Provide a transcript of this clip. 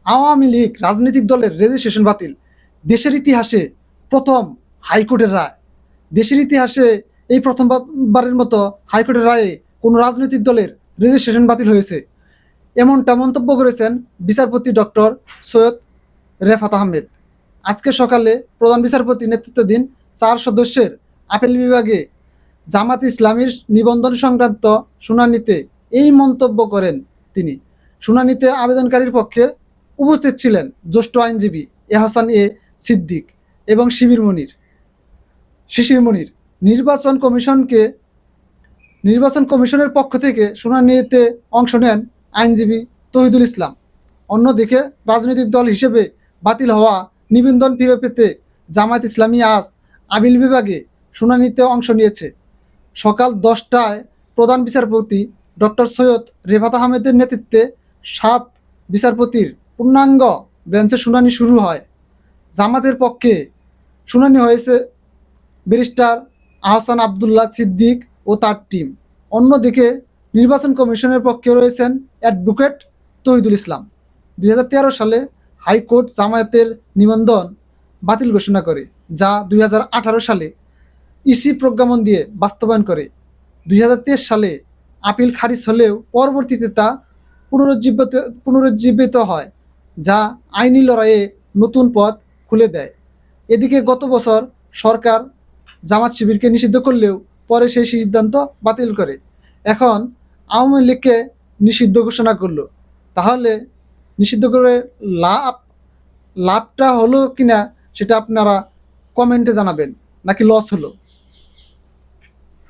আওয়ামী লীগ রাজনৈতিক দলের রেজিস্ট্রেশন বাতিল। দেশের ইতিহাসে প্রথম হাইকোর্টের রায়। দেশের ইতিহাসে এই প্রথমবারের মতো হাইকোর্টের রায়ে কোনো রাজনৈতিক দলের রেজিস্ট্রেশন বাতিল হয়েছে, এমনটা মন্তব্য করেছেন বিচারপতি ডক্টর সৈয়দ রেফাত আহমেদ। আজকে সকালে প্রধান বিচারপতি নেতৃত্বাধীন 4 সদস্যের আপিল বিভাগে জামাত ইসলামীর নিবন্ধন সংক্রান্ত শুনানিতে এই মন্তব্য করেন তিনি। শুনানিতে আবেদনকারীর পক্ষে উপস্থিত ছিলেন জ্যেষ্ঠ আইনজীবী এহসান এ সিদ্দিক এবং শিশির মনির। নির্বাচন কমিশনের পক্ষ থেকে শুনানিতে অংশ নেন আইনজীবী তৌহিদুল ইসলাম। অন্যদিকে রাজনৈতিক দল হিসেবে বাতিল হওয়া নিবন্ধন ফিরে পেতে জামায়াত ইসলামী আজ আপিল বিভাগে শুনানিতে অংশ নিয়েছে। সকাল 10টায় প্রধান বিচারপতি ডক্টর সৈয়দ রেফাত আহমেদের নেতৃত্বে 7 বিচারপতির পূর্ণাঙ্গ বেঞ্চে শুনানি শুরু হয়। জামাতের পক্ষে শুনানি হয়েছে ব্যারিস্টার আহসান আবদুল্লাহ সিদ্দিক ও তার টিম। অন্যদিকে নির্বাচন কমিশনের পক্ষে রয়েছেন অ্যাডভোকেট তৌহিদুল ইসলাম। 2013 সালে হাইকোর্ট জামায়াতের নিবন্ধন বাতিল ঘোষণা করে, যা 2018 সালে ইসি প্রজ্ঞাপন দিয়ে বাস্তবায়ন করে। 2023 সালে আপিল খারিজ হলেও পরবর্তীতে তা পুনরুজ্জীবিত হয়, যা আইনি লড়াইয়ে নতুন পথ খুলে দেয়। এদিকে গত বছর সরকার জামাত শিবিরকে নিষিদ্ধ করলেও পরে সেই সিদ্ধান্ত বাতিল করে এখন আওয়ামী লীগকে নিষিদ্ধ ঘোষণা করলো। তাহলে নিষিদ্ধ করে লাভটা হলো কিনা সেটা আপনারা কমেন্টে জানাবেন, নাকি লস হলো।